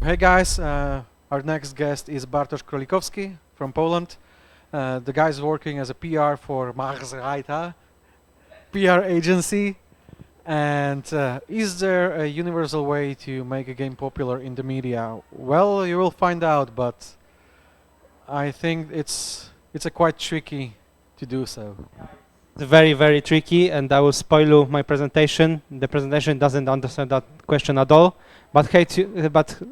Hey guys, our next guest is Bartosz Krolikowski from Poland. The guy is working as a PR for Marzreiter, PR agency. And is there a universal way to make a game popular in the media? Well, you will find out, but I think it's a quite tricky to do so. It's very, very tricky, and I will spoil you my presentation. The presentation doesn't understand that question at all, but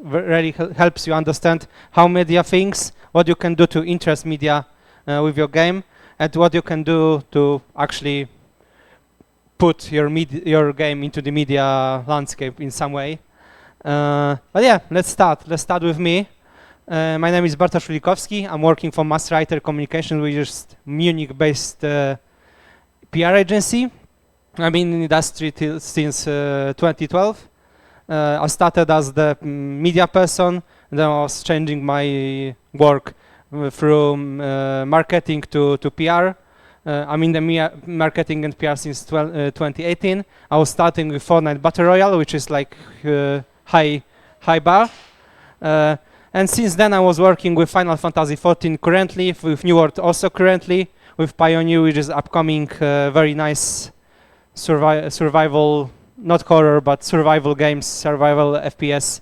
really helps you understand how media thinks, what you can do to interest media with your game, and what you can do to actually put your game into the media landscape in some way. But yeah, let's start. Let's start with me. My name is Bartosz Krolikowski. I'm working for Marzreiter Communication, which is Munich-based PR agency. I've been in the industry since 2012. I started as the media person, then I was changing my work from marketing to PR. I'm in the marketing and PR since 2018. I was starting with Fortnite Battle Royale, which is like high bar. And since then I was working with Final Fantasy XIV currently, with New World also currently, with Pioneer, which is upcoming very nice survival, not horror, but survival games, survival FPS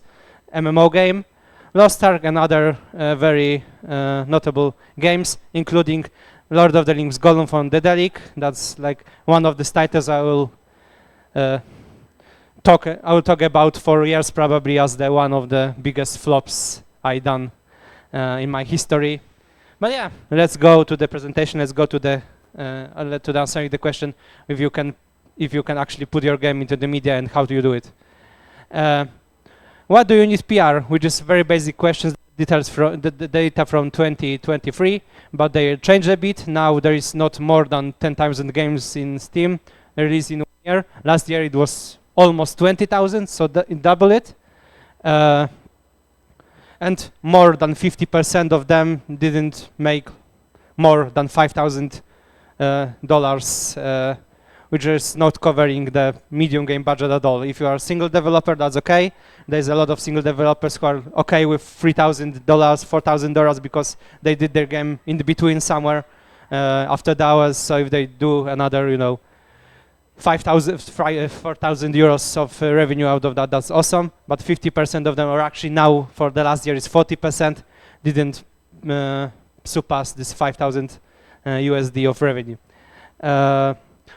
MMO game. Lost Ark and other very notable games, including Lord of the Rings Gollum from Daedalic. That's like one of the titles I will talk about for years, probably as one of the biggest flops I done in my history. But yeah, let's go to the presentation. Let's go to the answering the question if you can actually put your game into the media and how do you do it. What do you need PR? Which is very basic questions. Details from the data from 2023, but they changed a bit. Now there is not more than 10,000 games in Steam released in 1 year. Last year it was almost 20,000, so double it. And more than 50% of them didn't make more than $5,000, which is not covering the medium game budget at all. If you are a single developer, that's okay. There's a lot of single developers who are okay with $3,000, $4,000 because they did their game in the between somewhere after the hours. So if they do another, 4,000 euros of revenue out of that, that's awesome. But 50% of them are actually now, for the last year, is 40%, didn't surpass this 5,000 USD of revenue.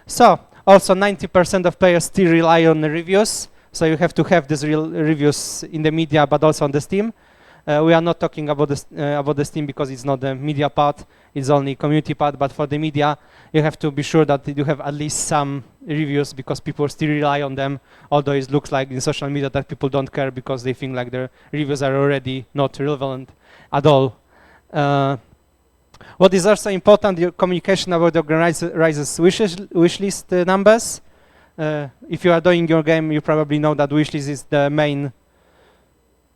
So also 90% of players still rely on the reviews. So you have to have these real reviews in the media, but also on the Steam. We are not talking about the Steam because it's not the media part, it's only community part. But for the media, you have to be sure that you have at least some reviews because people still rely on them. Although it looks like in social media that people don't care because they think like their reviews are already not relevant at all. What is also important, your communication about the organizer's wishlist numbers. If you are doing your game, you probably know that wishlist is the main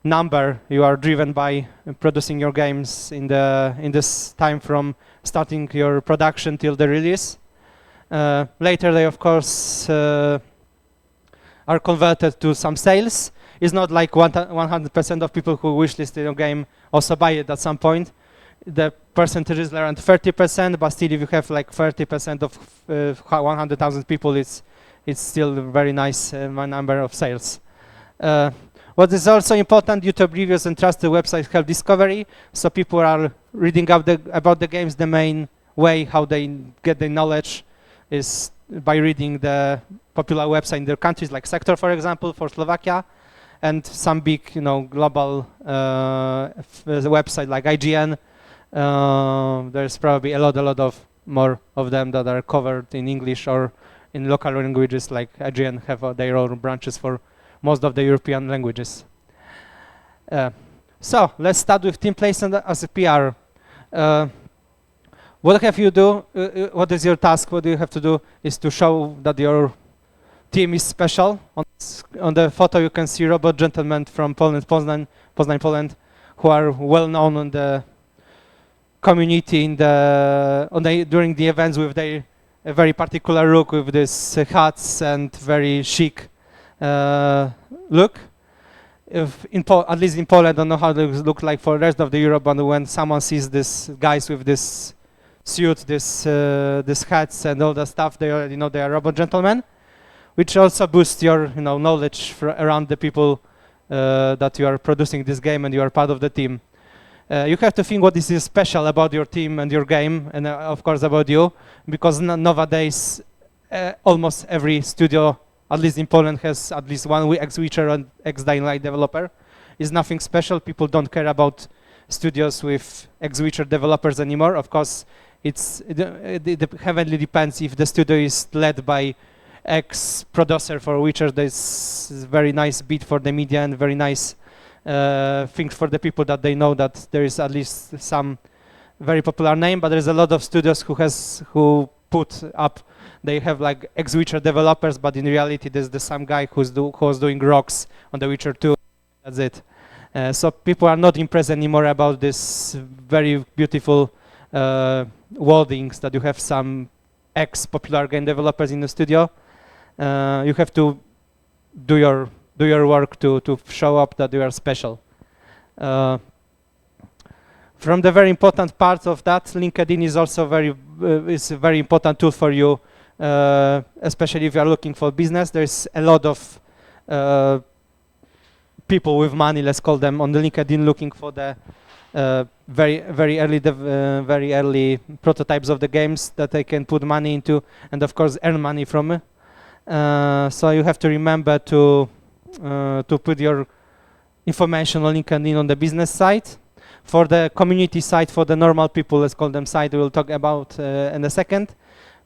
number you are driven by producing your games in this time from starting your production till the release. Later they of course are converted to some sales. It's not like 100% of people who wishlisted your game also buy it at some point. The percentage is around 30%, but still if you have like 30% of 100,000 people, it's still a very nice number of sales. What is also important, YouTube reviews and trusted websites help discovery. So people are reading about the games. The main way how they get the knowledge is by reading the popular website in their countries, like Sector, for example, for Slovakia, and some big, global website like IGN. There's probably a lot of more of them that are covered in English or in local languages, like IGN have their own branches for most of the European languages. So let's start with team placement as a PR. What have you do? What is your task? What you have to do is to show that your team is special. On the photo you can see robot gentlemen from Poland, Poznań, Poland, who are well known on the community during the events with their a very particular look with these hats and very chic look. if at least in Poland, I don't know how it look like for the rest of the Europe, but when someone sees this guys with this suit, this hats and all that stuff, they already know they are robot gentlemen, which also boosts your knowledge around the people that you are producing this game and you are part of the team. You have to think what is special about your team and your game, and of course about you, because nowadays almost every studio, at least in Poland, has at least one ex-Witcher and ex-Dying Light developer. It's nothing special. People don't care about studios with ex-Witcher developers anymore. Of course, it heavily depends if the studio is led by ex-producer for Witcher. There's very nice bit for the media and very nice things for the people that they know that there is at least some very popular name, but there's a lot of studios who put up, they have like ex-Witcher developers, but in reality there's the some guy who's doing rocks on the Witcher 2. That's it. So people are not impressed anymore about this very beautiful wordings that you have some ex-popular game developers in the studio. You have to do your work to show up that you are special. From the very important part of that, LinkedIn is also is a very important tool for you, especially if you are looking for business. There's a lot of people with money, let's call them, on the LinkedIn looking for the very early prototypes of the games that they can put money into, and of course earn money from it. So you have to remember to put your information on LinkedIn on the business side. For the community side, for the normal people, let's call them side, we'll talk about in a second.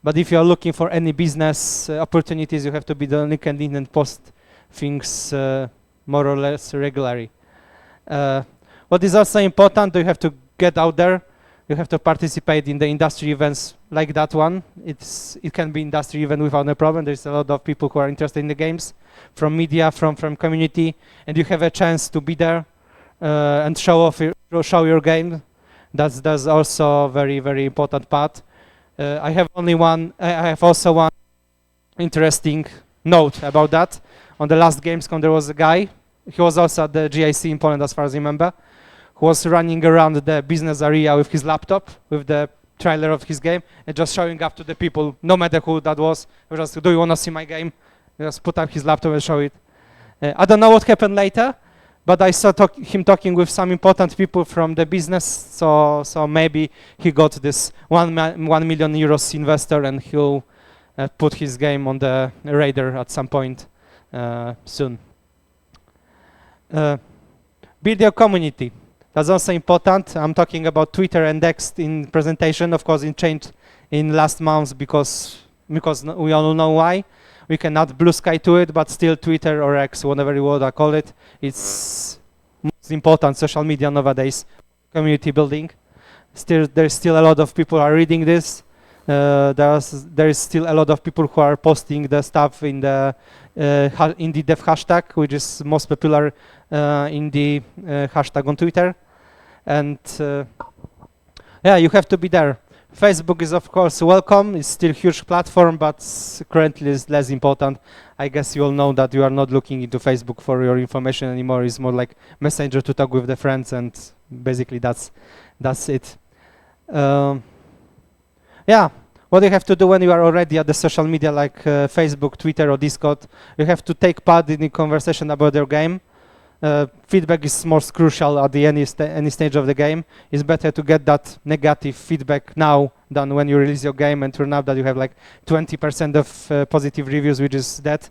But if you are looking for any business opportunities, you have to be on LinkedIn and post things more or less regularly. What is also important, you have to get out there. You have to participate in the industry events like that one. It can be industry event without a problem. There's a lot of people who are interested in the games, from media, from community, and you have a chance to be there and show your game. That's also a very important part. I have also one interesting note about that. On the last Gamescom there was a guy, he was also at the GIC in Poland as far as I remember, who was running around the business area with his laptop, with the trailer of his game, and just showing up to the people, no matter who that was. Just, do you want to see my game? Just put up his laptop and show it. I don't know what happened later, but I saw him talking with some important people from the business, so maybe he got this 1 million euros investor, and he'll put his game on the radar at some point soon. Build your community. That's also important. I'm talking about Twitter and X in presentation. Of course, it changed in last month because we all know why. We can add blue sky to it, but still Twitter or X, whatever you want to call it, it's most important social media nowadays. Community building. There's still a lot of people are reading this. There is still a lot of people who are posting the stuff in the indie dev hashtag, which is most popular indie hashtag on Twitter. And yeah, you have to be there. Facebook is of course welcome. It's still a huge platform, but currently is less important. I guess you all know that you are not looking into Facebook for your information anymore. It's more like Messenger to talk with the friends, and basically that's it. Yeah, what you have to do when you are already at the social media like Facebook, Twitter or Discord, you have to take part in the conversation about your game. Feedback is most crucial at any stage of the game. It's better to get that negative feedback now than when you release your game and turn out that you have like 20% of positive reviews, which is that.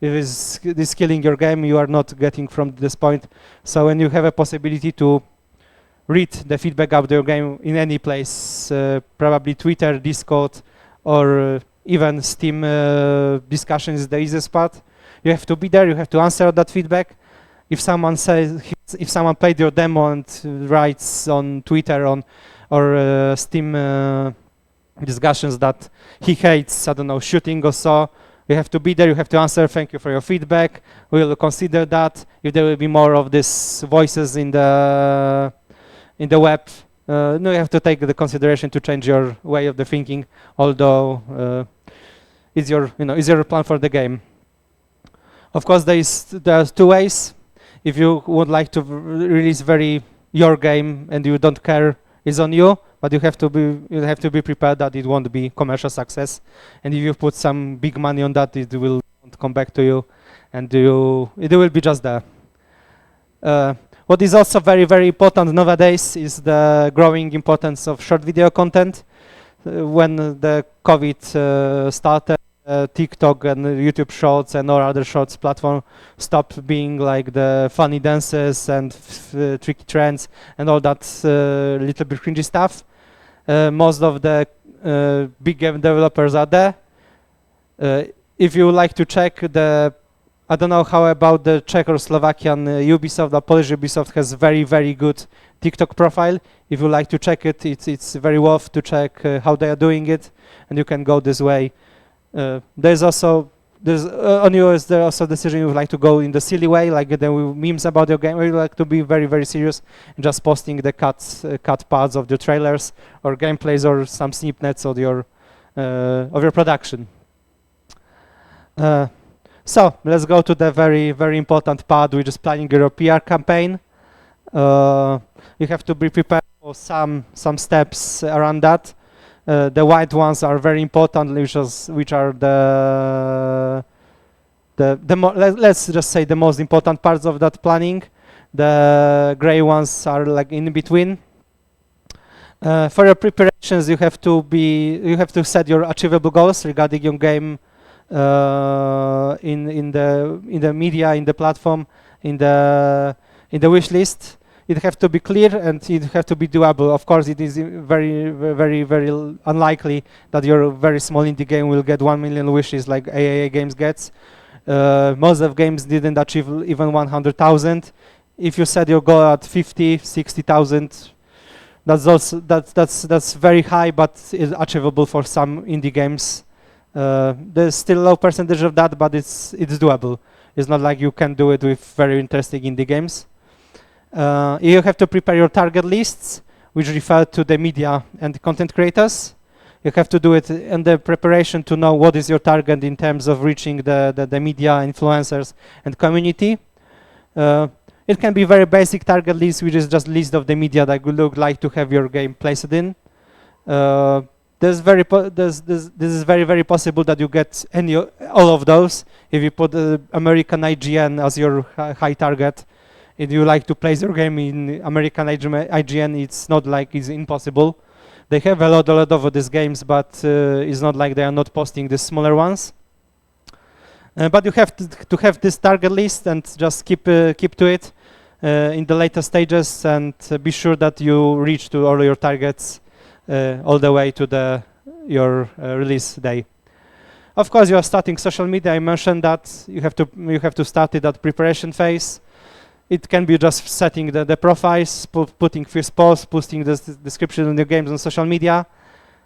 It is killing your game. You are not getting from this point. So when you have a possibility to read the feedback of your game in any place, probably Twitter, Discord, or even Steam discussion is the easiest part. You have to be there. You have to answer that feedback. If someone played your demo and writes on Twitter or Steam discussions that he hates, I don't know, shooting or so, you have to be there. You have to answer. Thank you for your feedback. We will consider that. If there will be more of these voices in the web, no, you have to take the consideration to change your way of the thinking. Although it's your plan for the game. Of course, there are two ways. If you would like to release your game and you don't care, it's on you. But you have to be prepared that it won't be commercial success. And if you put some big money on that, it will not come back to you, and it will be just there. What is also very, very important nowadays is the growing importance of short video content. When the COVID started, TikTok and YouTube Shorts and all other Shorts platform stopped being like the funny dances and tricky trends and all that little bit cringy stuff. Most of the big game developers are there. If you would like to check I don't know how about the Czech or Slovakian Ubisoft, the Polish Ubisoft has very, very good TikTok profile. If you like to check it, it's very worth to check how they are doing it, and you can go this way. There's also on you is there also decision you would like to go in the silly way, like the memes about your game, or you like to be very, very serious and just posting the cut parts of the trailers or gameplays or some snippets of your production. So let's go to the very, very important part, which is planning your PR campaign. You have to be prepared for some steps around that. The white ones are very important, which are let's just say the most important parts of that planning. The gray ones are like in between. For your preparations, you have to set your achievable goals regarding your game. In the media, in the platform, in the wish list, it have to be clear and it have to be doable. Of course, it is very, very, very unlikely that your very small indie game will get 1 million wishes like AAA Games gets. Most of games didn't achieve even 100,000. If you set your goal at 50, 60,000, that's very high, but it's achievable for some indie games. There's still a low percentage of that, but it's doable. It's not like you can do it with very interesting indie games. You have to prepare your target lists, which refer to the media and content creators. You have to do it in the preparation to know what is your target in terms of reaching the media, influencers, and community. It can be very basic target list, which is just list of the media that you would like to have your game placed in. This is very, very possible that you get all of those. If you put American IGN as your high target, and you like to place your game in American IGN, it's not like it's impossible. They have a lot of these games, but it's not like they are not posting the smaller ones. But you have to have this target list and just keep to it in the later stages, and be sure that you reach to all your targets all the way to your release day. Of course, you are starting social media. I mentioned that you have to start it at preparation phase. It can be just setting the profiles, putting first posts, posting the description of your games on social media.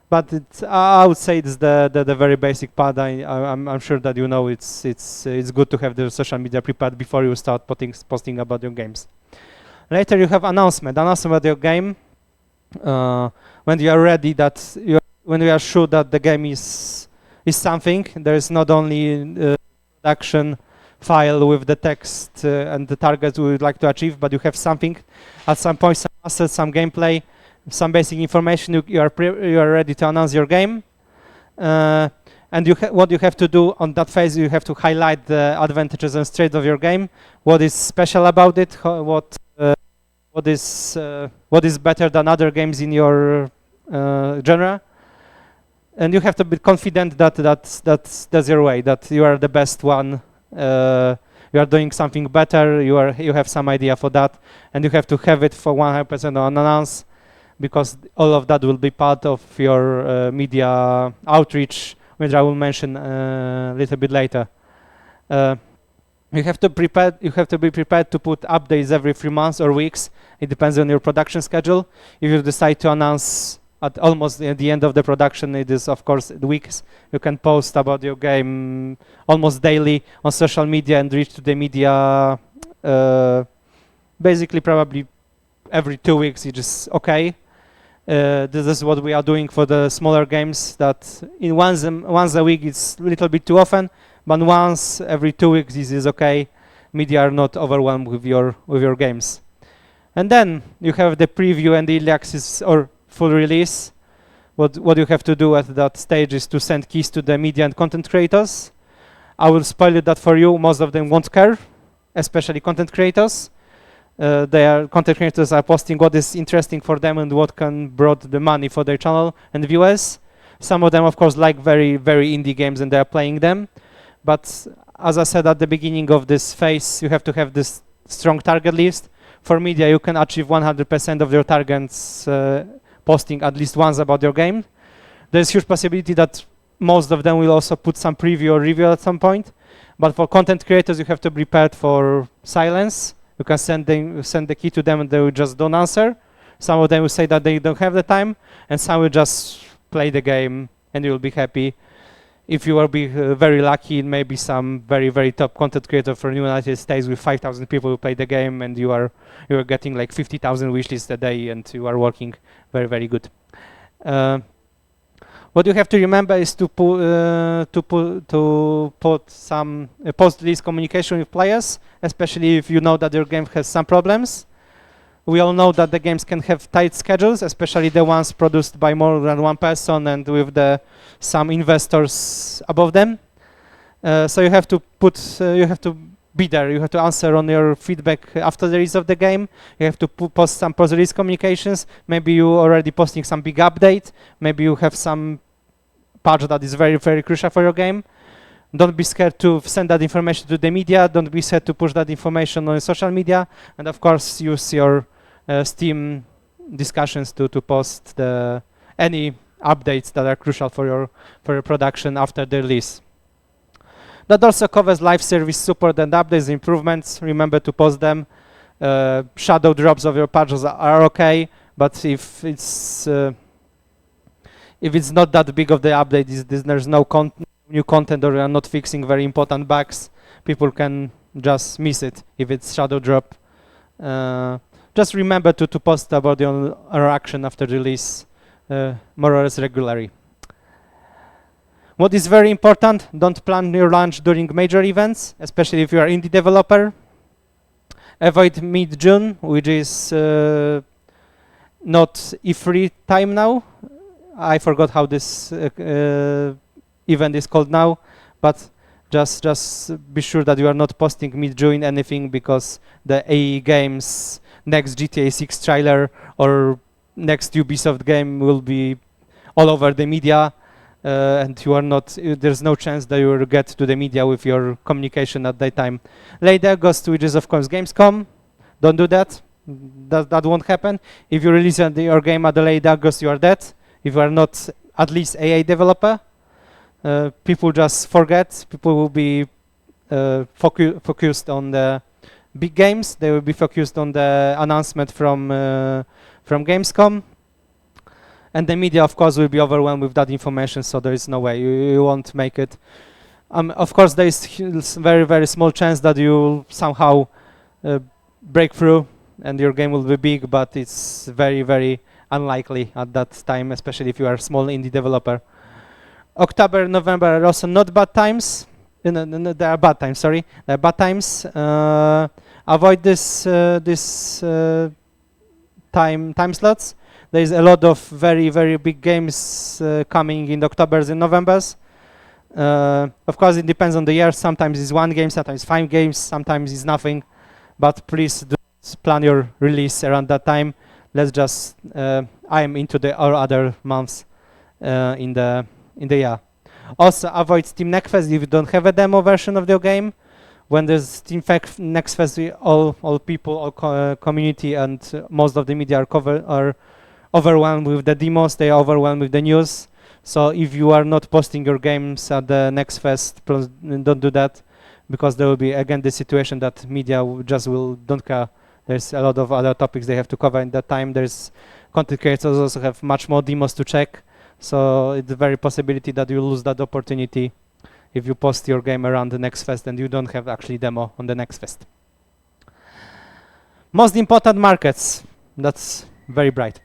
But I would say it's the very basic part. I'm sure that you know it's good to have the social media prepared before you start posting about your games. Later you have announcement about your game. When you are ready, when you are sure that the game is something, there is not only production file with the text and the targets we would like to achieve, but you have something at some point, some assets, some gameplay, some basic information. You are ready to announce your game, and what you have to do on that phase, you have to highlight the advantages and strengths of your game. What is special about it? What is better than other games in your genre? And you have to be confident that that's your way, that you are the best one. You are doing something better. You have some idea for that, and you have to have it for 100% unannounced, because all of that will be part of your media outreach, which I will mention a little bit later. You have to be prepared to put updates every 3 months or weeks. It depends on your production schedule. If you decide to announce at the end of the production, it is of course weeks. You can post about your game almost daily on social media and reach to the media basically probably every 2 weeks. It is okay. This is what we are doing for the smaller games, that in once a week it's a little bit too often, but once every 2 weeks this is okay. media are not overwhelmed with your games. And then you have the preview and the early access or full release. What you have to do at that stage is to send keys to the media and content creators. I will spoil that for you. Most of them won't care, especially content creators. Content creators are posting what is interesting for them and what can bring the money for their channel and viewers. Some of them, of course, like very, very indie games and they are playing them. But as I said at the beginning of this phase, you have to have this strong target list. For media, you can achieve 100% of your targets posting at least once about your game. There's huge possibility that most of them will also put some preview or review at some point. But for content creators, you have to be prepared for silence. You can send the key to them and they will just don't answer. Some of them will say that they don't have the time, and some will just play the game and you will be happy. If you will be very lucky, maybe some very, very top content creator from the United States with 5,000 people who play the game, and you are getting like 50,000 wishlists a day, and you are working very, very good. What you have to remember is to put some post-release communication with players, especially if you know that your game has some problems. We all know that the games can have tight schedules, especially the ones produced by more than one person and with some investors above them. So you have to be there. You have to answer on your feedback after the release of the game. You have to post some post-release communications. Maybe you already posting some big update. Maybe you have some patch that is very, very crucial for your game. Don't be scared to send that information to the media. Don't be scared to push that information on social media. And of course, use your Steam discussions to post any updates that are crucial for your production after the release. That also covers live service support and updates, improvements. Remember to post them. Shadow drops of your patches are okay, but if it's not that big of the update, there's no new content or you are not fixing very important bugs, people can just miss it if it's shadow drop. Just remember to post about your interaction after release more or less regularly. What is very important, don't plan your launch during major events, especially if you are indie developer. Avoid mid-June, which is not E3 time now. I forgot how this event is called now, but just be sure that you are not posting mid-June anything, because the AE Games next GTA 6 trailer or next Ubisoft game will be all over the media, and you are not. There's no chance that you will get to the media with your communication at that time. Late August, which is of course Gamescom. Don't do that. That won't happen. If you release your game at the late August, you are dead. If you are not at least AA developer, people just forget. People will be focused on the big games. They will be focused on the announcement from Gamescom. And the media, of course, will be overwhelmed with that information, so there is no way you won't make it. Of course, there is very, very small chance that you will somehow break through and your game will be big, but it's very, very unlikely at that time, especially if you are a small indie developer. October, November are also not bad times. No, they are bad times, sorry. They are bad times. Avoid this time slots. There is a lot of very, very big games coming in Octobers and Novembers. Of course, it depends on the year. Sometimes it's one game, sometimes 5 games, sometimes it's nothing. But please do plan your release around that time. Let's just aim into the other months in the year. Also, avoid Steam Next Fest if you don't have a demo version of your game. When there's Steam Next Fest, all people, all community, and most of the media are overwhelmed with the demos. They are overwhelmed with the news. So if you are not posting your games at the Next Fest, don't do that, because there will be again the situation that media don't care. There's a lot of other topics they have to cover in that time. There's content creators also have much more demos to check. So it's a very possibility that you lose that opportunity if you post your game around the Next Fest and you don't have actually demo on the Next Fest. Most important markets. That's very bright.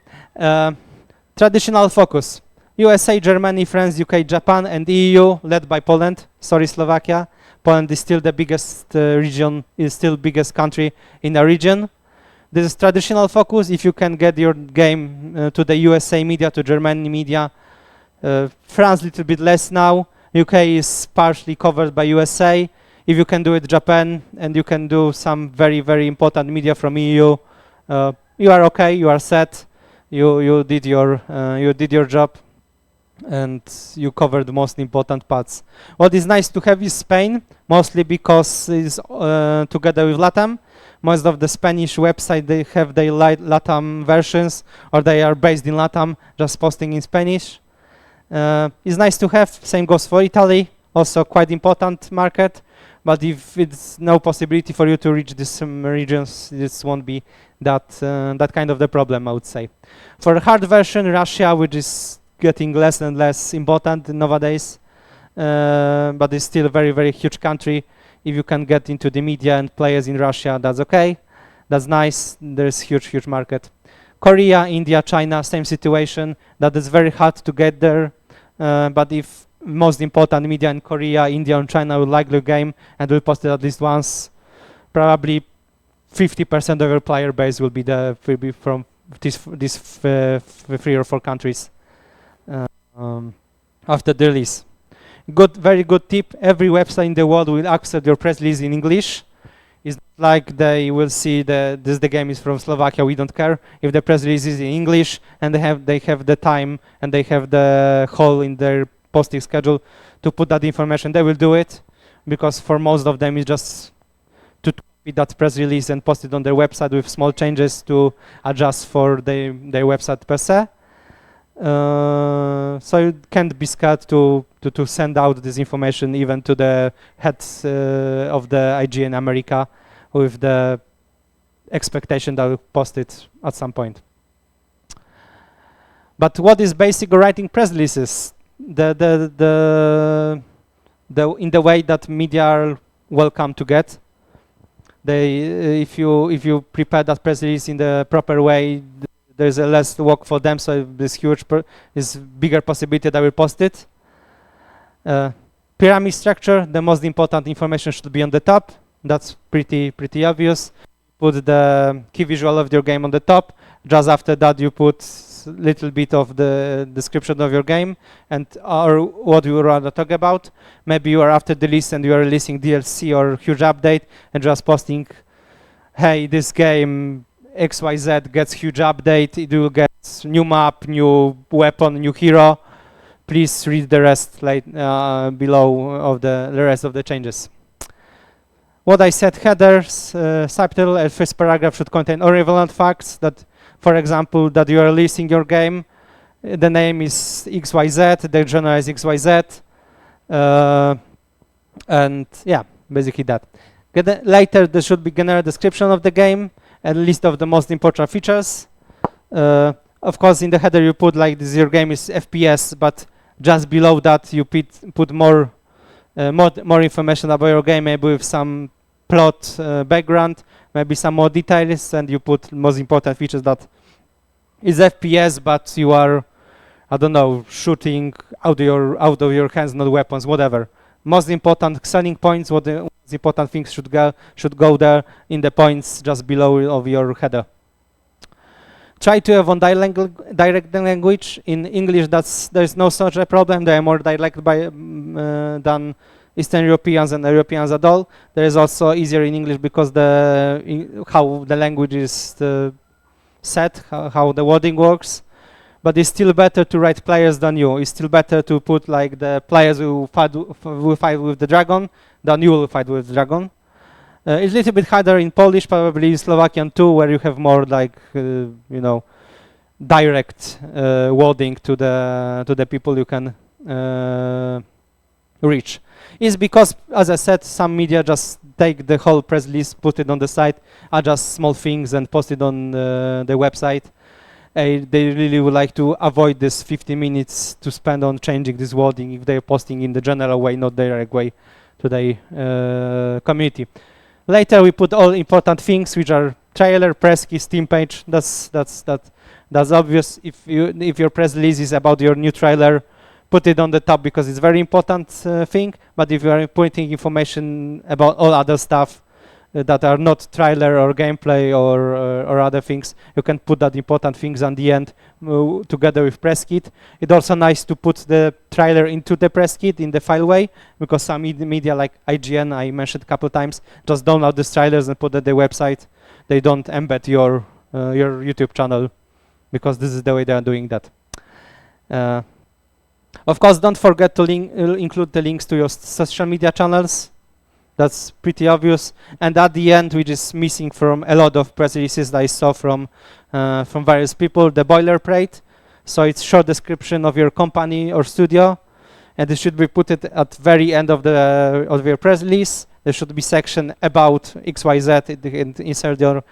Traditional focus. USA, Germany, France, UK, Japan, and EU, led by Poland. Sorry, Slovakia. Poland is still the biggest region, is still biggest country in the region. This is traditional focus. If you can get your game to the USA media, to German media, France a little bit less now. UK is partially covered by USA. If you can do it Japan, and you can do some very, very important media from EU, you are okay, you are set, you did your job, and you covered the most important parts. What is nice to have is Spain, mostly because it's together with LATAM. Most of the Spanish website, they have their LATAM versions, or they are based in LATAM, just posting in Spanish. It's nice to have. Same goes for Italy, also quite important market. But if it's no possibility for you to reach these regions, this won't be that kind of the problem, I would say. For the hard version, Russia, which is getting less and less important nowadays, but it's still a very, very huge country. If you can get into the media and players in Russia, that's okay. That's nice. There's huge market. Korea, India, China, same situation. That is very hard to get there. But if most important media in Korea, India, and China will like the game and will post it at least once, probably 50% of your player base will be from these 3 or 4 countries after the release. Very good tip. Every website in the world will accept your press release in English. It's like they will see the game is from Slovakia. We don't care if the press release is in English and they have the time and they have the hole in their posting schedule to put that information. They will do it, because for most of them it's just to copy that press release and post it on their website with small changes to adjust for their website per se. So you can't be scared to send out this information even to the heads of the IG in America, with the expectation that we'll post it at some point. But what is basic writing press releases? In the way that media are welcome to get. If you prepare that press release in the proper way, there's a less work for them, so this is bigger possibility that we'll post it. Pyramid structure, the most important information should be on the top. That's pretty obvious. Put the key visual of your game on the top. Just after that, you put little bit of the description of your game and or what you want to talk about. Maybe you are after the release and you are releasing DLC or huge update and just posting, hey, this game XYZ gets huge update, it will get new map, new weapon, new hero. Please read the rest below of the rest of the changes. What I said, headers, subtitle, and first paragraph should contain all relevant facts. That, for example, that you are releasing your game, the name is XYZ, the genre is XYZ, and yeah, basically that. Later, there should be general description of the game and list of the most important features. Of course, in the header you put like this, your game is FPS, but just below that you put more information about your game, maybe with some plot background, maybe some more details, and you put most important features that is FPS, but you are, I don't know, shooting out of your hands, not weapons, whatever. Most important selling points, what the most important things should go there in the points just below of your header. Try to have on direct language. In English, there's no such a problem. They are more direct than Eastern Europeans and Europeans at all. There is also easier in English because how the language is set, how the wording works. But it's still better to write players than you. It's still better to put like the players who will fight with the dragon than you will fight with the dragon. It's a little bit harder in Polish, probably Slovakian too, where you have more like direct wording to the people you can reach. It's because, as I said, some media just take the whole press release, put it on the site, adjust small things, and post it on the website. They really would like to avoid this 50 minutes to spend on changing this wording if they're posting in the general way, not the direct way to the community. Later, we put all important things, which are trailer, press key, Steam page. That's obvious. If your press release is about your new trailer, put it on the top because it's very important thing. But if you are putting information about all other stuff that are not trailer or gameplay or other things, you can put that important things on the end together with press kit. It's also nice to put the trailer into the press kit in the file way, because some media like IGN, I mentioned a couple times, just download these trailers and put it on their website. They don't embed your YouTube channel, because this is the way they are doing that. Of course, don't forget to include the links to your social media channels. That's pretty obvious. And at the end, which is missing from a lot of press releases that I saw from various people, the boilerplate. So it's short description of your company or studio, and it should be put at very end of your press release. There should be section about XYZ, and insert your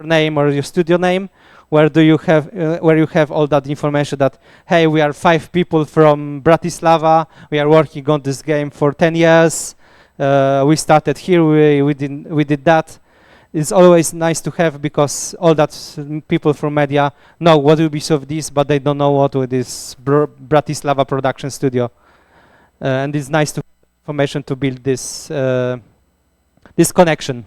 name or your studio name, where you have all that information that, hey, we are 5 people from Bratislava, we are working on this game for 10 years, we started here, we did that. It's always nice to have, because all that people from media know what will be of this, but they don't know what with this Bratislava production studio. And it's nice to have information to build this this connection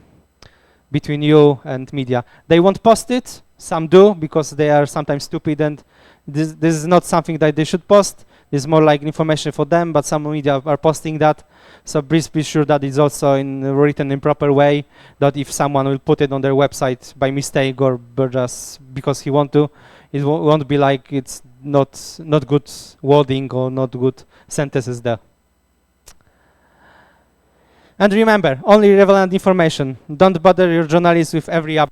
between you and media. They won't post it. Some do, because they are sometimes stupid, and this is not something that they should post. It's more like information for them, but some media are posting that. So please be sure that it's also written in proper way, that if someone will put it on their website by mistake or just because he want to, it won't be like it's not good wording or not good sentences there. And remember, only relevant information. Don't bother your journalists with every update.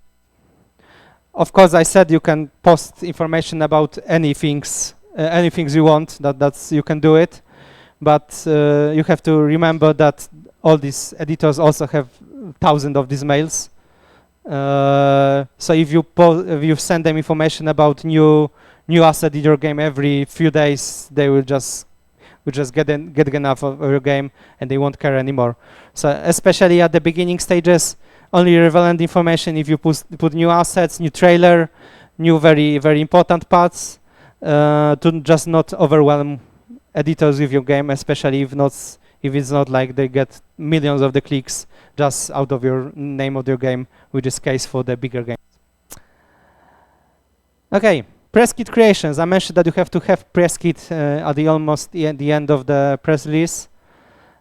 Of course, I said you can post information about anything you want. That's you can do it, but you have to remember that all these editors also have thousands of these mails. So if you send them information about new asset in your game every few days, they will just get enough of your game, and they won't care anymore. So especially at the beginning stages, only relevant information. If you put new assets, new trailer, new very, very important parts, to just not overwhelm editors with your game, especially if it's not like they get millions of the clicks just out of your name of your game, which is case for the bigger games. Okay, press kit creations. I mentioned that you have to have press kit at the end of the press release.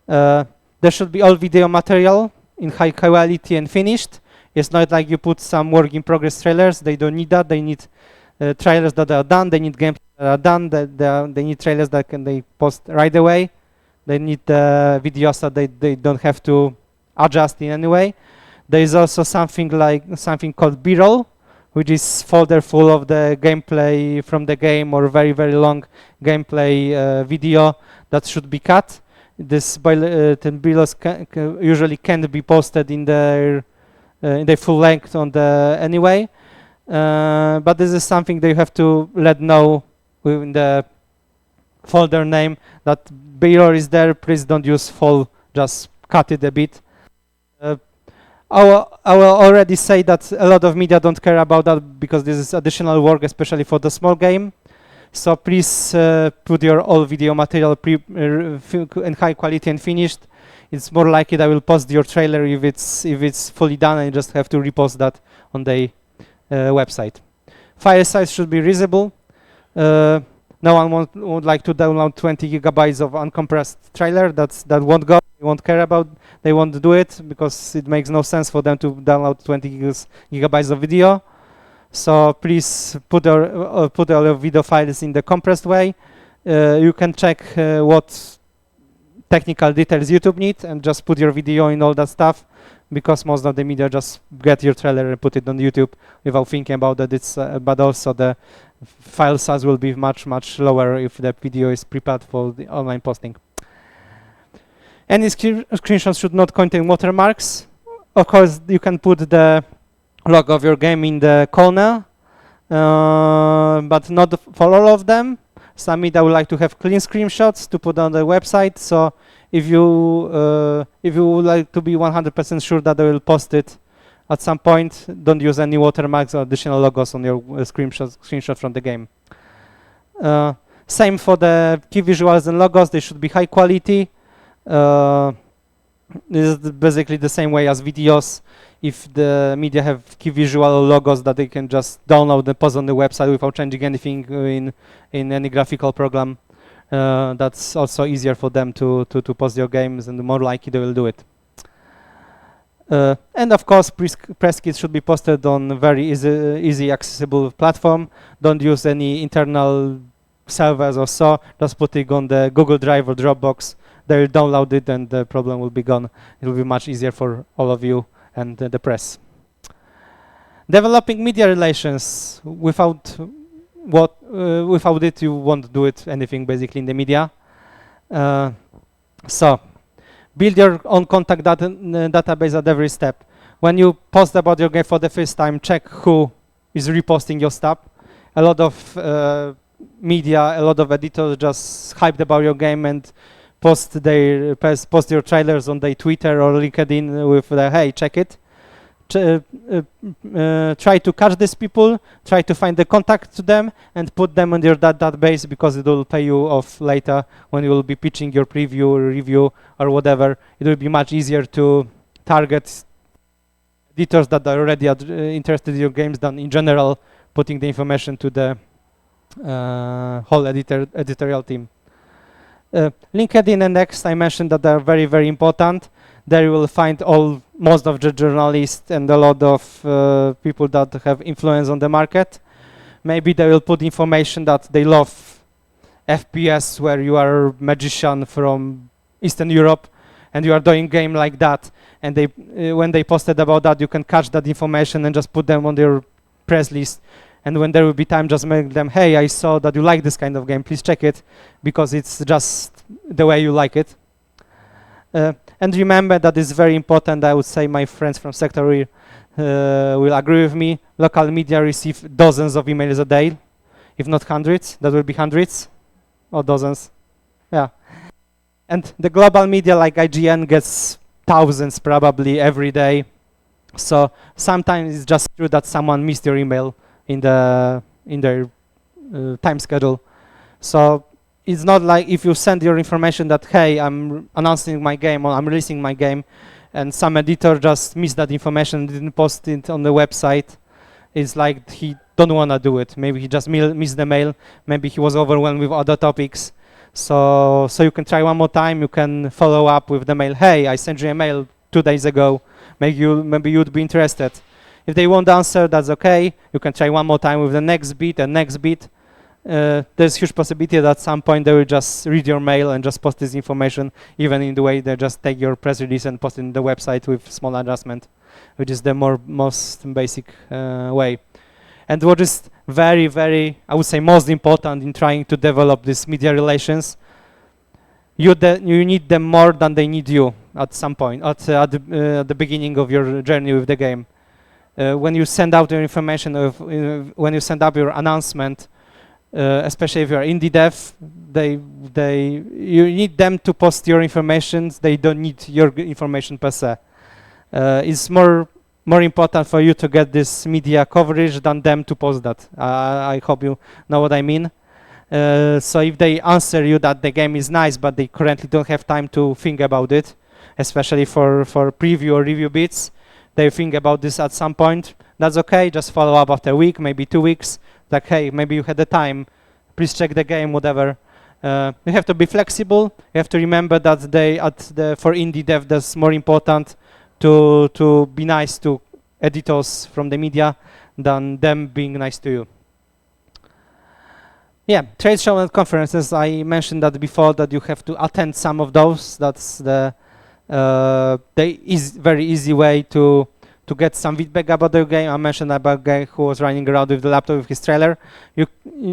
There should be all video material in high quality and finished. It's not like you put some work in progress trailers. They don't need that. They need trailers that are done. They need games that are done. They need trailers that they post right away. They need videos that they don't have to adjust in any way. There is also something called B-roll, which is folder full of the gameplay from the game, or very, very long gameplay video that should be cut. This B-rolls usually can't be posted in their full length on the anyway. But this is something they have to let know in the folder name that B-roll is there. Please don't use full, just cut it a bit. I will already say that a lot of media don't care about that, because this is additional work, especially for the small game. So please put your all video material in high quality and finished. It's more likely that I will post your trailer if it's fully done, and you just have to repost that on the website. File size should be reasonable. No one would like to download 20 gigabytes of uncompressed trailer. That won't go. They won't care about. They won't do it, because it makes no sense for them to download 20 gigabytes of video. So please put all your video files in the compressed way. You can check what technical details YouTube need, and just put your video in all that stuff, because most of the media just get your trailer and put it on YouTube without thinking about that. But also the file size will be much, much lower if the video is prepared for the online posting. Any screenshots should not contain watermarks. Of course, you can put the logo of your game in the corner, but not for all of them. Some media would like to have clean screenshots to put on the website. So if you would like to be 100% sure that they will post it at some point, don't use any watermarks or additional logos on your screenshot from the game. Same for the key visuals and logos. They should be high quality. This is basically the same way as videos. If the media have key visual logos that they can just download and post on the website without changing anything in any graphical program, that's also easier for them to post your games, and the more likely they will do it. And of course, press kits should be posted on very easy accessible platform. Don't use any internal servers or so. Just put it on the Google Drive or Dropbox. They will download it, and the problem will be gone. It will be much easier for all of you and the press. Developing media relations. Without it, you won't do it anything basically in the media. So build your own contact database at every step. When you post about your game for the first time, check who is reposting your stuff. A lot of media, a lot of editors just hyped about your game and post your trailers on their Twitter or LinkedIn with the, hey, check it. Try to catch these people, try to find the contact to them, and put them on your database, because it will pay you off later when you will be pitching your preview or review or whatever. It will be much easier to target editors that are already interested in your games than in general putting the information to the whole editorial team. LinkedIn and X, I mentioned that they are very, very important. There you will find most of the journalists and a lot of people that have influence on the market. Maybe they will put information that they love FPS, where you are a magician from Eastern Europe and you are doing game like that. And they, when they posted about that, you can catch that information and just put them on their press list. And when there will be time, just make them, hey, I saw that you like this kind of game, please check it, because it's just the way you like it. And remember that it's very important. I would say my friends from Sector will agree with me. Local media receive dozens of emails a day, if not hundreds. That will be hundreds or dozens. Yeah. And the global media like IGN gets thousands probably every day. So sometimes it's just true that someone missed your email in their time schedule. So it's not like if you send your information that, hey, I'm announcing my game or I'm releasing my game, and some editor just missed that information, didn't post it on the website. It's like he don't want to do it. Maybe he just missed the mail. Maybe he was overwhelmed with other topics. So you can try one more time. You can follow up with the mail. Hey, I sent you a mail 2 days ago. Maybe you'd be interested. If they won't answer, that's okay. You can try one more time with the next bit and next bit. There's huge possibility that at some point they will just read your mail and just post this information, even in the way they just take your press release and post it in the website with small adjustment, which is the most basic way. And what is very, very, I would say, most important in trying to develop these media relations, you need them more than they need you at some point, at the beginning of your journey with the game. When you send out your information, when you send up your announcement, especially if you are indie dev, you need them to post your information. They don't need your information per se. It's more important for you to get this media coverage than them to post that. I hope you know what I mean. So if they answer you that the game is nice, but they currently don't have time to think about it, especially for preview or review bits, they think about this at some point. That's okay. Just follow up after a week, maybe 2 weeks. Like, hey, maybe you had the time. Please check the game, whatever. You have to be flexible. You have to remember that for indie dev, that's more important to be nice to editors from the media than them being nice to you. Yeah, trade show and conferences. I mentioned that before, that you have to attend some of those. That's the very easy way to get some feedback about the game. I mentioned about a guy who was running around with the laptop with his trailer. You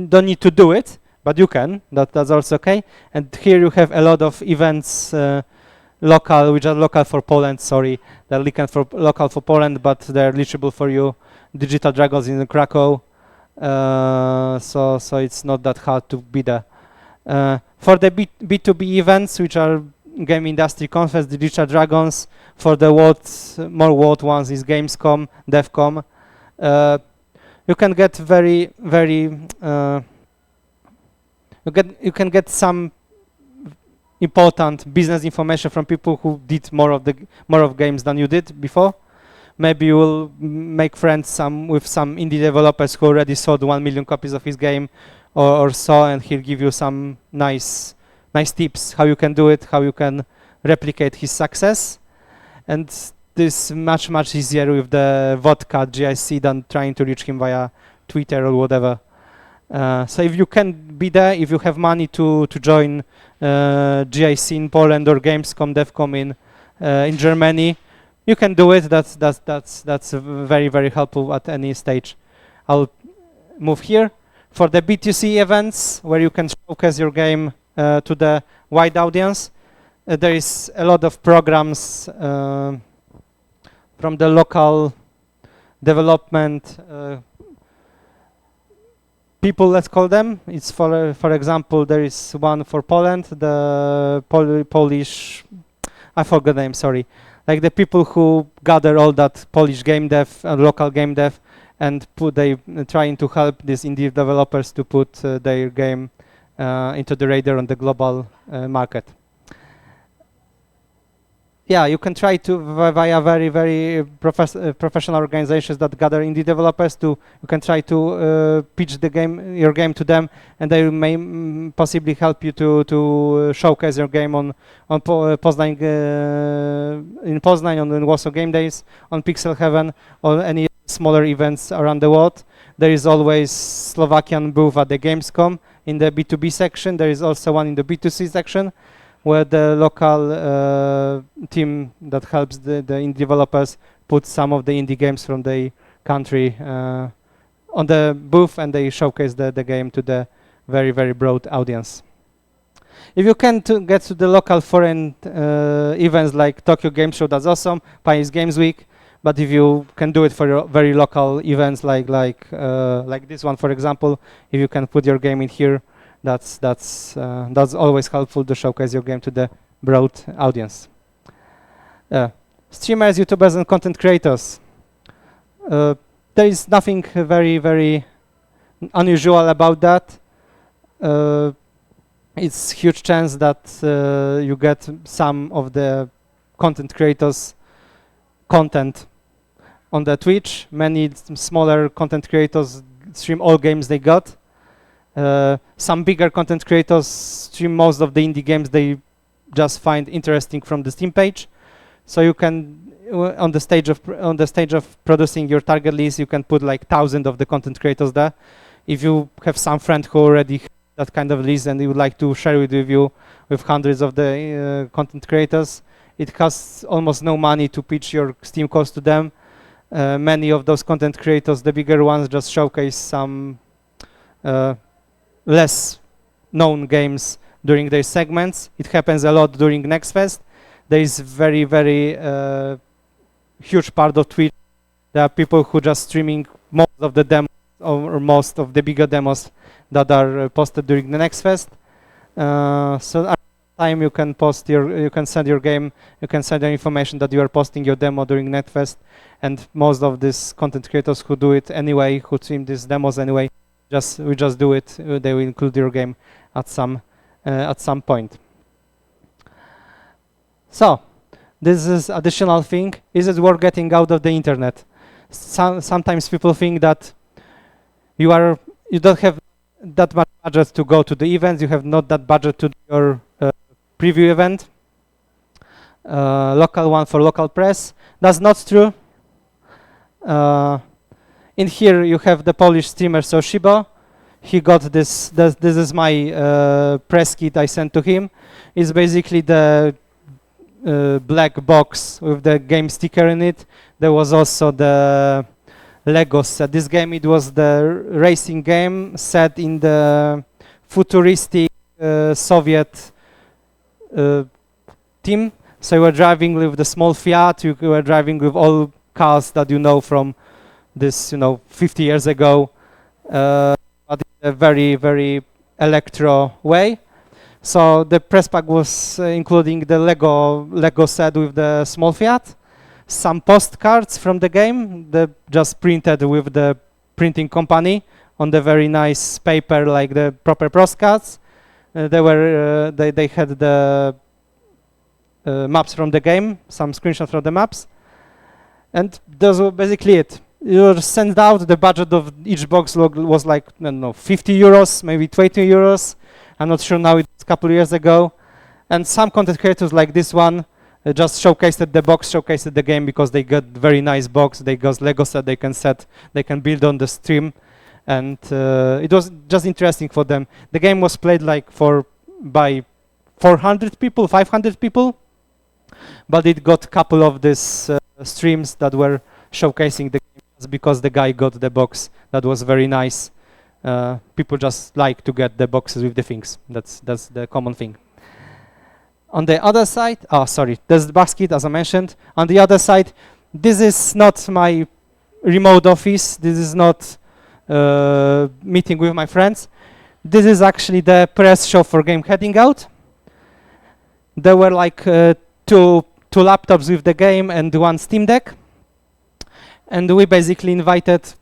don't need to do it, but you can. That's also okay. And here you have a lot of events, local, which are local for Poland. Sorry, they're local for Poland, but they're reachable for you. Digital Dragons in Krakow. So it's not that hard to be there. For the B2B events, which are game industry conference, Digital Dragons. For the more world ones is Gamescom, DevCom. You can get very you can get some important business information from people who did more of games than you did before. Maybe you will make friends with some indie developers who already sold 1 million copies of his game or so, and he'll give you some nice tips how you can do it, how you can replicate his success. And this much easier with the vodka GIC than trying to reach him via Twitter or whatever. So if you can be there, if you have money to join GIC in Poland or Gamescom, DevCom in Germany, you can do it. That's very helpful at any stage. I'll move here for the B2C events where you can showcase your game to the wide audience. There is a lot of programs from the local development people, let's call them. It's for example, there is one for Poland, the Polish, I forgot the name, sorry. Like the people who gather all that Polish game dev and local game dev, and trying to help these indie developers to put their game into the radar on the global market. Yeah, you can try to via very professional organizations that gather indie developers. You can try to pitch your game to them, and they may possibly help you to showcase your game on Poznań in Poznań, on the Warsaw Game Days, on Pixel Heaven, or any smaller events around the world. There is always Slovakian booth at the Gamescom in the B2B section. There is also one in the B2C section, where the local team that helps the indie developers put some of the indie games from the country on the booth, and they showcase the game to the very broad audience. If you can get to the local foreign events like Tokyo Game Show, that's awesome, Paris Games Week. But if you can do it for your very local events like this one, for example, if you can put your game in here, that's always helpful to showcase your game to the broad audience. Streamers, YouTubers, and content creators. There is nothing very unusual about that. It's huge chance that you get some of the content creators' content on the Twitch. Many smaller content creators stream all games they got. Some bigger content creators stream most of the indie games they just find interesting from the Steam page. So you can, on the stage of producing your target list, you can put like 1,000 of the content creators there. If you have some friend who already has that kind of list and he would like to share it with you with hundreds of the content creators, it costs almost no money to pitch your Steam course to them. Many of those content creators, the bigger ones, just showcase some less known games during their segments. It happens a lot during Next Fest. There is very huge part of Twitch. There are people who just streaming most of the demos or most of the bigger demos that are posted during the Next Fest. So at the time you can send your game, you can send the information that you are posting your demo during Next Fest, and most of these content creators who do it anyway, who stream these demos anyway, we just do it. They will include your game at some point. So this is additional thing. Is it worth getting out of the internet? Sometimes people think that you don't have that much budget to go to the events. You have not that budget to do your preview event, local one for local press. That's not true. In here you have the Polish streamer Soshibo. He got this. This is my press kit I sent to him. It's basically the black box with the game sticker in it. There was also the Lego set. This game, it was the racing game set in the futuristic Soviet team. So you were driving with the small Fiat. You were driving with all cars that you know from this, 50 years ago, but in a very electro way. So the press pack was including the Lego set with the small Fiat, some postcards from the game, just printed with the printing company on the very nice paper, like the proper postcards, They had the maps from the game, some screenshots from the maps, and those were basically it. You send out, the budget of each box was like, I don't know, 50 euros, maybe 20 euros. I'm not sure now, it's a couple of years ago. And some content creators like this one just showcased the box, showcased the game, because they got very nice box, they got Lego set, they can build on the stream. And it was just interesting for them. The game was played like by 400 people, 500 people, but it got a couple of these streams that were showcasing the game just because the guy got the box. That was very nice. People just like to get the boxes with the things. That's the common thing. On the other side, there's the basket, as I mentioned. On the other side, this is not my remote office. This is not meeting with my friends. This is actually the press show for Game Heading Out. There were like two laptops with the game and one Steam Deck. And we basically invited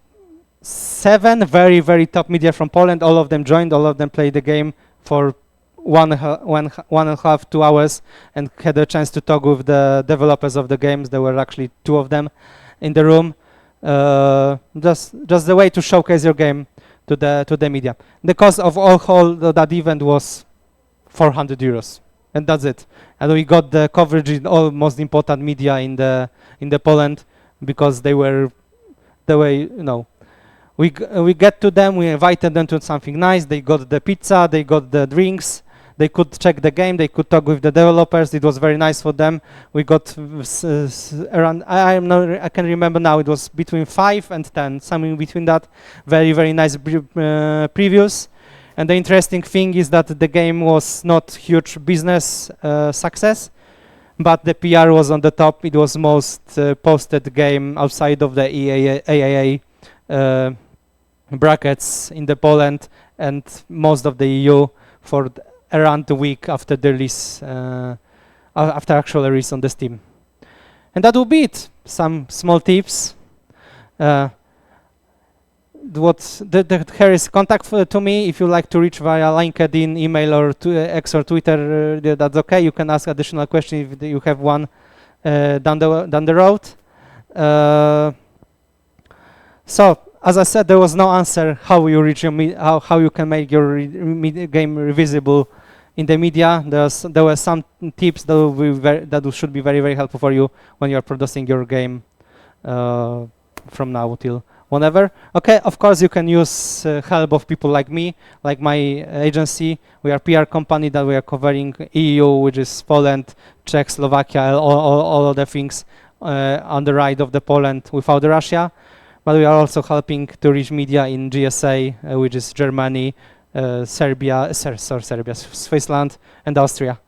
7 very, very top media from Poland. All of them joined, all of them played the game for one and a half, 2 hours, and had a chance to talk with the developers of the games. There were actually 2 of them in the room. Just the way to showcase your game to the media. The cost of all that event was 400 euros, and that's it. And we got the coverage in all most important media in the Poland, because they were the way, you know. We get to them, we invited them to something nice. They got the pizza, they got the drinks, they could check the game, they could talk with the developers. It was very nice for them. We got around, I can remember now, it was between 5 and 10, something between that. Very, very nice previews. And the interesting thing is that the game was not huge business success, but the PR was on the top. It was most posted game outside of the AAA brackets in the Poland and most of the EU for around a week after the release, after actual release on the Steam. And that will be it. Some small tips. Here is contact to me. If you like to reach via LinkedIn, email, or X or Twitter, that's okay. You can ask additional questions if you have one down the road. So, as I said, there was no answer how you reach your how you can make your game visible in the media. There were some tips that should be very, very helpful for you when you are producing your game from now till whenever. Okay, of course you can use help of people like me, like my agency. We are PR company that we are covering EU, which is Poland, Czech, Slovakia, all of the things on the right of the Poland without Russia. But we are also helping to reach media in GSA, which is Germany, Serbia, Switzerland, and Austria.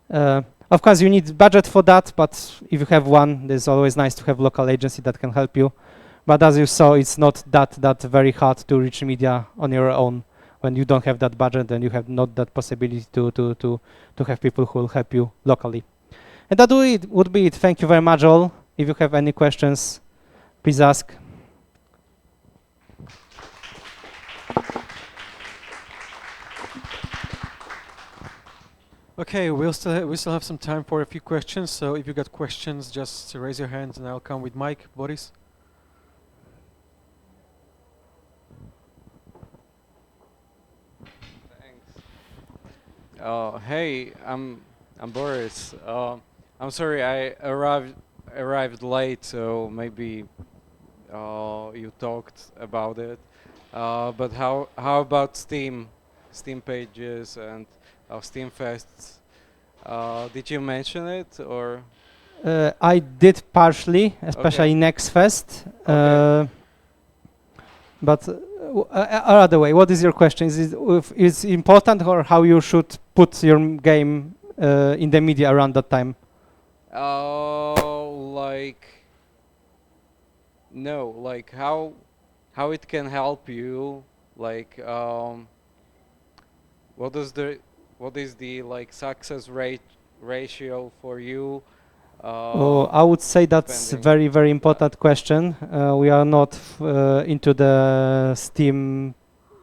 Of course, you need budget for that, but if you have one, it's always nice to have local agency that can help you. But as you saw, it's not that very hard to reach media on your own when you don't have that budget and you have not that possibility to have people who will help you locally. And that would be it. Thank you very much all. If you have any questions, please ask. Okay, we still have some time for a few questions. So if you got questions, just raise your hands and I'll come with Mike. Boris. Hey, I'm Boris. I'm sorry I arrived late, so maybe you talked about it. But how about Steam pages and Steam fests? Did you mention it or? I did partially, especially Next Fest. Okay. But other way, what is your question? Is it important or how you should put your game in the media around that time? Like how it can help you, like what is the like success ratio for you? I would say that's a very, very important question. We are not into the Steam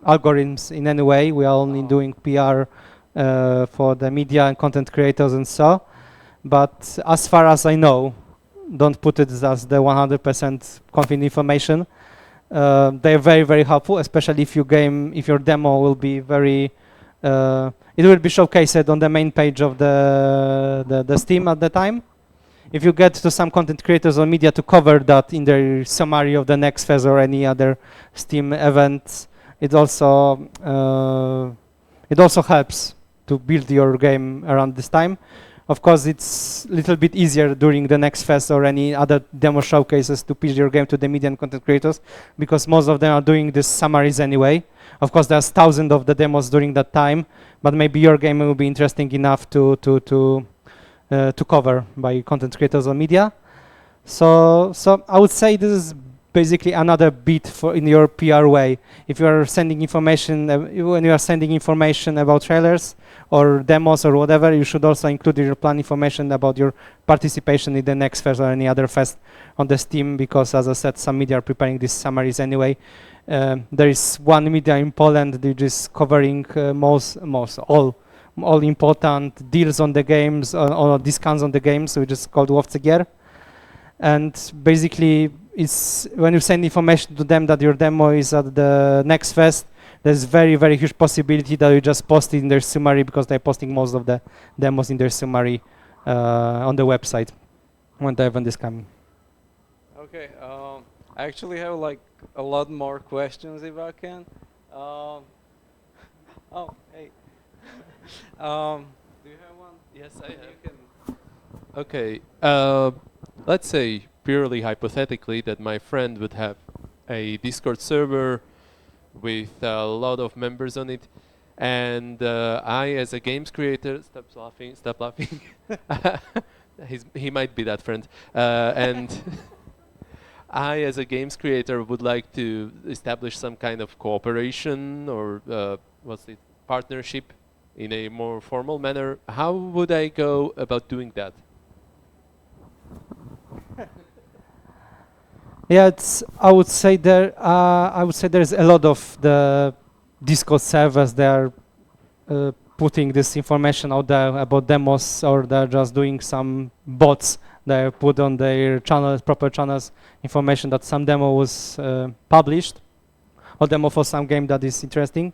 algorithms in any way. We are only doing PR for the media and content creators and so. But as far as I know, don't put it as the 100% confident information. They're very, very helpful, especially if your demo will be very, it will be showcased on the main page of the Steam at the time. If you get to some content creators or media to cover that in their summary of the next phase or any other Steam event, it also helps to build your game around this time. Of course, it's a little bit easier during the next fest or any other demo showcases to pitch your game to the media and content creators, because most of them are doing these summaries anyway. Of course, there's thousands of the demos during that time, but maybe your game will be interesting enough to cover by content creators or media. So I would say this is basically another bit in your PR way. If you are sending information, when you are sending information about trailers or demos or whatever, you should also include in your plan information about your participation in the next fest or any other fest on the Steam, because as I said, some media are preparing these summaries anyway. There is one media in Poland which is covering all important deals on the games or discounts on the games, which is called Łowcy. And basically, it's when you send information to them that your demo is at the next fest, there's very, very huge possibility that you just post it in their summary, because they're posting most of the demos in their summary on the website when the event is coming. Okay, I actually have like a lot more questions if I can. Oh, hey. Do you have one? Yes, I You have. can. Okay, let's say purely hypothetically that my friend would have a Discord server with a lot of members on it, and I, as a games creator, stop laughing. He might be that friend, and I, as a games creator, would like to establish some kind of cooperation or partnership in a more formal manner. How would I go about doing that? Yeah, I would say there's a lot of the Discord servers that are putting this information out there about demos, or they're just doing some bots that put on their channels, proper channels, information that some demo was published, or demo for some game that is interesting.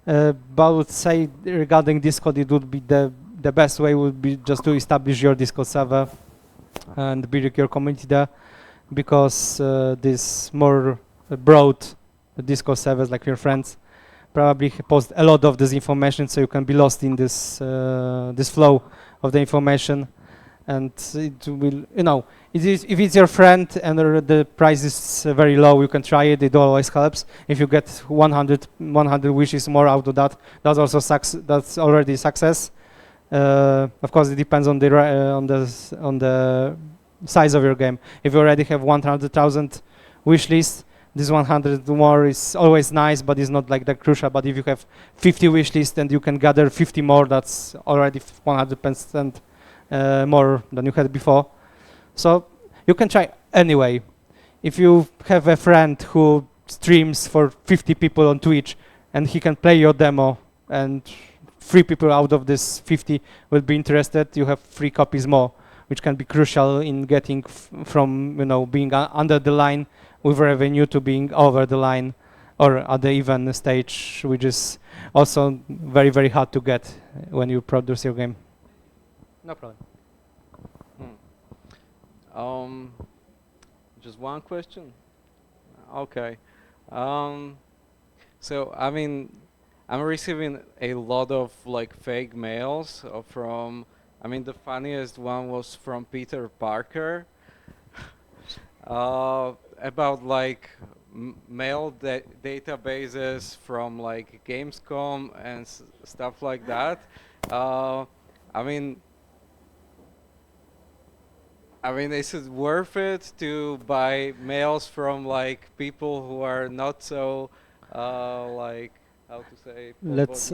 But I would say regarding Discord, it would be the best way would be just to establish your Discord server and build your community there, because this more broad Discord servers, like your friends, probably post a lot of this information, so you can be lost in this this flow of the information. And it will, if it's your friend and the price is very low, you can try it. It always helps. If you get 100 wishes more out of that, that's also that's already success. Of course, it depends on the size of your game. If you already have 100,000 wish list, this 100 more is always nice, but it's not like that crucial. But if you have 50 wish list and you can gather 50 more, that's already 100% more than you had before. So you can try anyway. If you have a friend who streams for 50 people on Twitch and he can play your demo, and 3 people out of this 50 will be interested, you have 3 copies more, which can be crucial in getting from being under the line with revenue to being over the line or at the even stage, which is also very, very hard to get when you produce your game. No problem. Just one question. Okay. So I mean, I'm receiving a lot of like fake mails from. I mean, the funniest one was from Peter Parker about like mail databases from like Gamescom and stuff like that. I mean, is it worth it to buy mails from like people who are not so like, how to say? Let's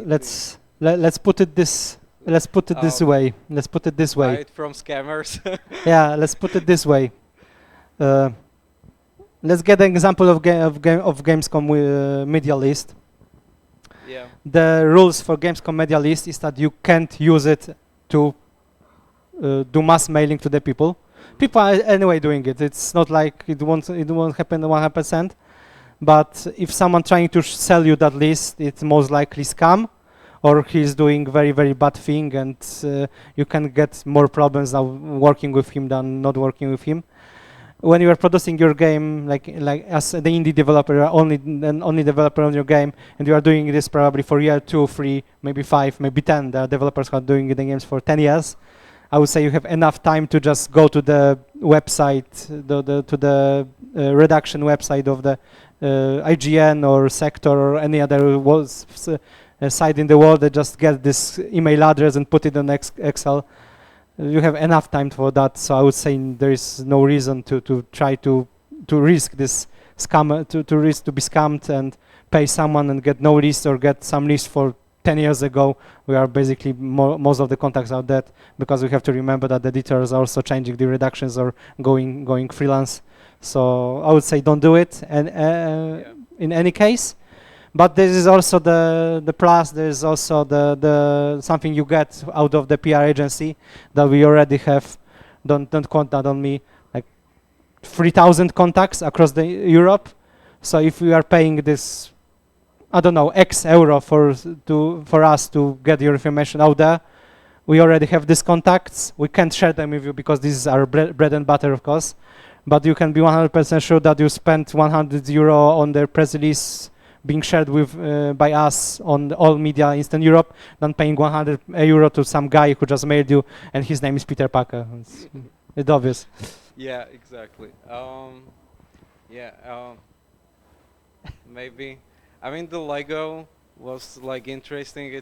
put it this. Let's put it this way. Let's put it this way. Buy it from scammers. Yeah, let's put it this way. Let's get an example of Gamescom media list. Yeah. The rules for Gamescom media list is that you can't use it to do mass mailing to the people. People are anyway doing it. It's not like it won't happen 100%. But if someone trying to sell you that list, it's most likely scam, or he's doing very bad thing, and you can get more problems now working with him than not working with him. When you are producing your game, like as the indie developer, you are only developer on your game, and you are doing this probably for year 2, 3, maybe 5, maybe 10. There are developers who are doing the games for 10 years. I would say you have enough time to just go to the website, to the redaction website of the IGN or Sector or any other site in the world, that just get this email address and put it on Excel. You have enough time for that, so I would say there is no reason to try to risk this scam, to risk to be scammed and pay someone and get no list, or get some list for 10 years ago. We are basically most of the contacts are dead, because we have to remember that the editors are also changing the redactions or going freelance. So I would say don't do it, and in any case. But this is also the plus. There is also the something you get out of the PR agency that we already have. Don't count that on me. Like 3,000 contacts across the Europe. So if we are paying this, I don't know, X euro for us to get your information out there, we already have these contacts. We can't share them with you because this is our bread and butter, of course. But you can be 100% sure that you spent 100 euro on the press release being shared with by us on all media in Eastern Europe, than paying 100 euro to some guy who just mailed you and his name is Peter Parker. It's obvious. Yeah, exactly. Maybe. I mean, the Lego was like interesting.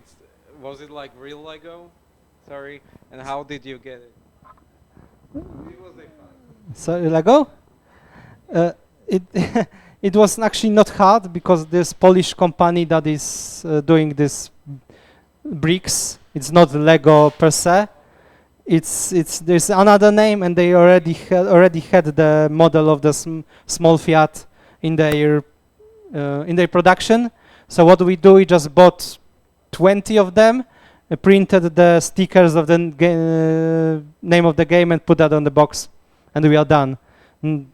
Was it like real Lego? Sorry. And how did you get it? It was like fun. So Lego? It it was actually not hard, because this Polish company that is doing this bricks, it's not Lego per se. It's there's another name, and they already had the model of the small Fiat in their production. So what we do, we just bought 20 of them, printed the stickers of the name of the game, and put that on the box, and we are done.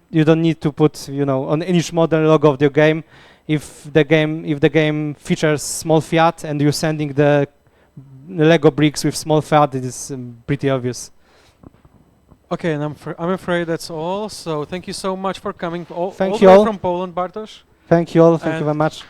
You don't need to put, on each model logo of the game. If the game features small Fiat and you're sending the Lego bricks with small Fiat, it is pretty obvious. Okay, and I'm afraid that's all. So thank you so much for coming all Thank the you way all. from Poland, Bartosz. Thank you all. Thank you And very much.